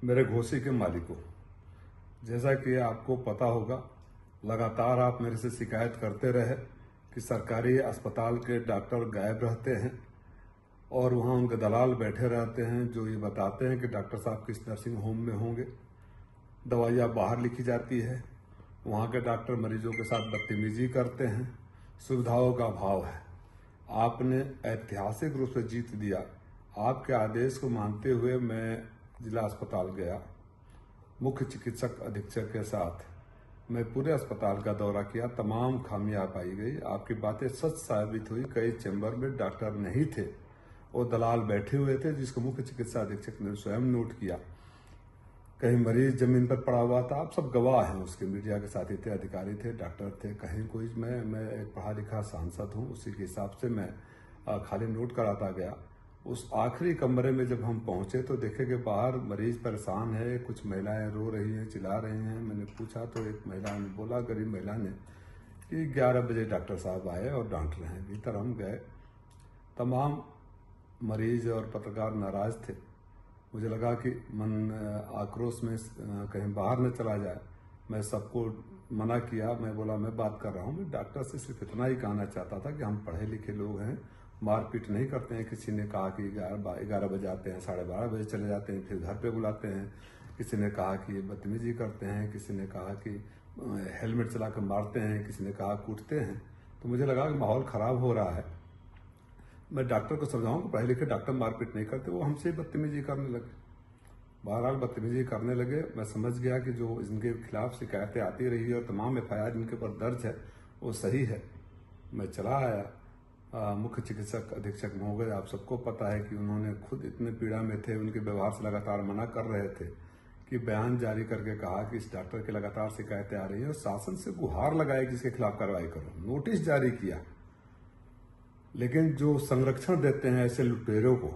मेरे घोंसी के मालिकों, जैसा कि आपको पता होगा, लगातार आप मेरे से शिकायत करते रहे कि सरकारी अस्पताल के डॉक्टर गायब रहते हैं और वहाँ उनके दलाल बैठे रहते हैं जो ये बताते हैं कि डॉक्टर साहब किस नर्सिंग होम में होंगे। दवाइयाँ बाहर लिखी जाती है, वहाँ के डॉक्टर मरीजों के साथ बदतमीजी करते हैं, सुविधाओं का अभाव है। आपने ऐतिहासिक रूप से जीत दिया। आपके आदेश को मानते हुए मैं जिला अस्पताल गया, मुख्य चिकित्सक अधीक्षक के साथ मैं पूरे अस्पताल का दौरा किया। तमाम खामियां पाई गई। आपकी बातें सच साबित हुई। कई चैम्बर में डॉक्टर नहीं थे और दलाल बैठे हुए थे, जिसको मुख्य चिकित्सा अधीक्षक ने स्वयं नोट किया। कहीं मरीज जमीन पर पड़ा हुआ था। आप सब गवाह हैं उसके, मीडिया के साथी थे, अधिकारी थे, डॉक्टर थे। कहीं कोई मैं एक पढ़ा लिखा सांसद हूँ, उसी के हिसाब से मैं खाली नोट कराता गया। उस आखिरी कमरे में जब हम पहुंचे तो देखे कि बाहर मरीज परेशान है, कुछ महिलाएं रो रही हैं, चिल्ला रही हैं। मैंने पूछा तो एक महिला ने बोला, गरीब महिला ने, कि 11 बजे डॉक्टर साहब आए और डांट रहे हैं। भीतर हम गए, तमाम मरीज और पत्रकार नाराज थे। मुझे लगा कि मन आक्रोश में कहीं बाहर न चला जाए। मैं सबको मना किया। मैं बोला मैं बात कर रहा हूँ। मैं डॉक्टर से सिर्फ इतना ही कहना चाहता था कि हम पढ़े लिखे लोग हैं, मारपीट नहीं करते हैं। किसी ने कहा कि 11 बजे आते हैं, 12:30 बजे चले जाते हैं, फिर घर पे बुलाते हैं। किसी ने कहा कि बदतमीजी करते हैं, किसी ने कहा कि हेलमेट चला कर मारते हैं, किसी ने कहा कूटते हैं। तो मुझे लगा कि माहौल खराब हो रहा है। मैं डॉक्टर को समझाऊं कि पढ़े लिखे डॉक्टर मारपीट नहीं करते। वो हमसे ही बदतमीजी करने लगे, बहरहाल बदतमीजी करने लगे। मैं समझ गया कि जो इनके खिलाफ शिकायतें आती रही है और तमाम FIR इनके ऊपर दर्ज है वो सही है। मैं चला आया। मुख्य चिकित्सक अधीक्षक महोदय, आप सबको पता है कि उन्होंने खुद इतने पीड़ा में थे, उनके व्यवहार से लगातार मना कर रहे थे, कि बयान जारी करके कहा कि इस डॉक्टर की लगातार शिकायतें आ रही हैं और शासन से गुहार लगाई कि इसके खिलाफ कार्रवाई करो। नोटिस जारी किया, लेकिन जो संरक्षण देते हैं ऐसे लुटेरों को,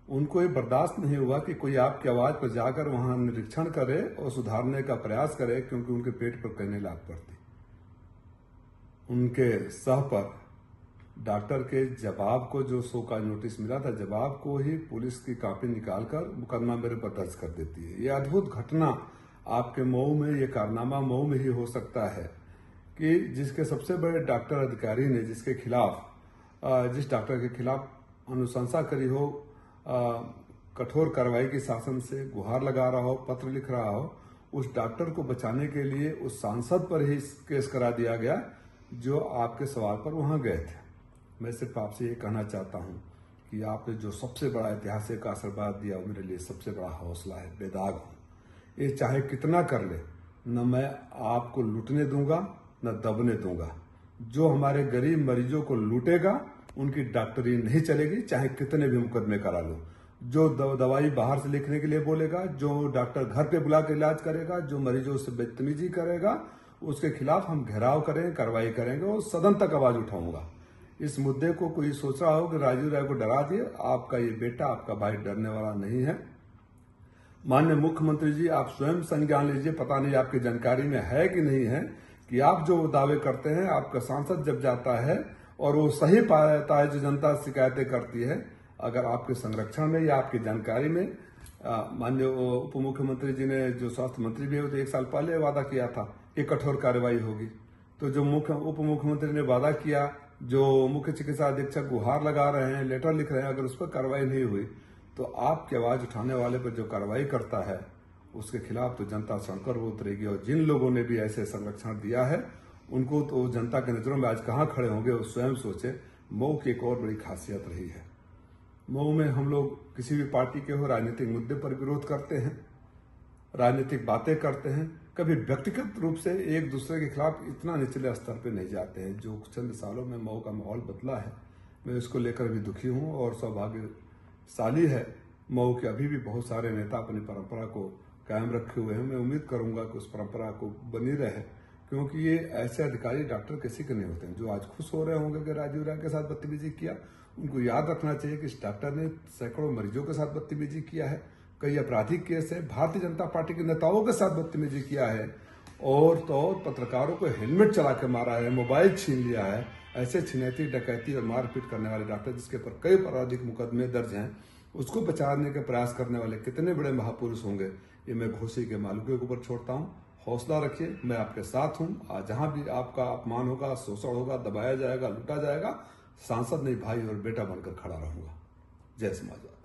उनको ये बर्दाश्त नहीं हुआ कि कोई आपकी आवाज पर जाकर वहां निरीक्षण करे और सुधारने का प्रयास करे, क्योंकि उनके पेट पर कहने लाग पड़ती। उनके सह पर डॉक्टर के जवाब को, जो शो का नोटिस मिला था, जवाब को ही पुलिस की कॉपी निकालकर मुकदमा मेरे पर दर्ज कर देती है। ये अद्भुत घटना आपके मऊ में, ये कारनामा मऊ में ही हो सकता है कि जिसके सबसे बड़े डॉक्टर अधिकारी ने, जिसके खिलाफ, जिस डॉक्टर के खिलाफ अनुशंसा करी हो, कठोर कार्रवाई की शासन से गुहार लगा रहा हो, पत्र लिख रहा हो, उस डॉक्टर को बचाने के लिए उस सांसद पर ही केस करा दिया गया जो आपके सवाल पर वहां गए थे। मैं सिर्फ आपसे ये कहना चाहता हूं कि आपने जो सबसे बड़ा ऐतिहासिक आशीर्वाद दिया, वो मेरे लिए सबसे बड़ा हौसला है। बेदाग हूं। ये चाहे कितना कर ले, न मैं आपको लूटने दूंगा न दबने दूंगा। जो हमारे गरीब मरीजों को लूटेगा उनकी डॉक्टरी नहीं चलेगी, चाहे कितने भी मुकदमे करा लो। जो दवाई बाहर से लिखने के लिए बोलेगा, जो डॉक्टर घर पे बुला कर इलाज करेगा, जो मरीजों से बदतमीजी करेगा, उसके खिलाफ हम घेराव करेंगे, कार्रवाई करेंगे और सदन तक आवाज उठाऊंगा। इस मुद्दे को कोई सोच रहा हो कि राजीव राय को डरा दिए, आपका ये बेटा, आपका भाई डरने वाला नहीं है। माननीय मुख्यमंत्री जी, आप स्वयं संज्ञान लीजिए। पता नहीं आपकी जानकारी में है कि नहीं है कि आप जो दावे करते हैं, आपका सांसद जब जाता है और वो सही पाता है जो जनता शिकायतें करती है, अगर आपके संरक्षण में या आपकी जानकारी में, माननीय उप मुख्यमंत्री जी ने, जो स्वास्थ्य मंत्री भी है, तो 1 साल पहले वादा किया था कि कठोर कार्रवाई होगी। तो जो उप मुख्यमंत्री ने वादा किया, जो मुख्य चिकित्सा अधीक्षक गुहार लगा रहे हैं, लेटर लिख रहे हैं, अगर उस पर कार्रवाई नहीं हुई तो आपकी आवाज उठाने वाले पर जो कार्रवाई करता है उसके खिलाफ तो जनता सड़कों पर उतरेगी। और जिन लोगों ने भी ऐसे संरक्षण दिया है उनको तो जनता के नजरों में आज कहां खड़े होंगे, वो स्वयं सोचे। मऊ की एक और बड़ी खासियत रही है, मऊ में हम लोग किसी भी पार्टी के हो, राजनीतिक मुद्दे पर विरोध करते हैं, राजनीतिक बातें करते हैं, कभी व्यक्तिगत रूप से एक दूसरे के खिलाफ इतना निचले स्तर पे नहीं जाते हैं। जो चंद सालों में मऊ का माहौल बदला है, मैं उसको लेकर भी दुखी हूं और सौभाग्यशाली है मऊ के अभी भी बहुत सारे नेता अपनी परंपरा को कायम रखे हुए हैं। मैं उम्मीद करूंगा कि उस परंपरा को बनी रहे, क्योंकि ये ऐसे अधिकारी डॉक्टर किसी के नहीं होते हैं। जो आज खुश हो रहे होंगे कि राजीव राय के साथ बदतमीजी किया, उनको याद रखना चाहिए कि इस डॉक्टर ने सैकड़ों मरीजों के साथ बदतमीजी किया है, कई आपराधिक केस है, भारतीय जनता पार्टी के नेताओं के साथ बदतमीजी किया है, और तो और पत्रकारों को हेलमेट चला के मारा है, मोबाइल छीन लिया है। ऐसे छिनैती, डकैती और मारपीट करने वाले डॉक्टर, जिसके ऊपर कई आपराधिक मुकदमे दर्ज हैं, उसको बचाने के प्रयास करने वाले कितने बड़े महापुरुष होंगे, ये मैं घोषी के मालिकों के ऊपर छोड़ता हूँ। हौसला रखिए, मैं आपके साथ हूँ। आज जहां भी आपका अपमान होगा, शोषण होगा, दबाया जाएगा, लूटा जाएगा, सांसद नहीं भाई और बेटा बनकर खड़ा रहूंगा। जय समाजवाद।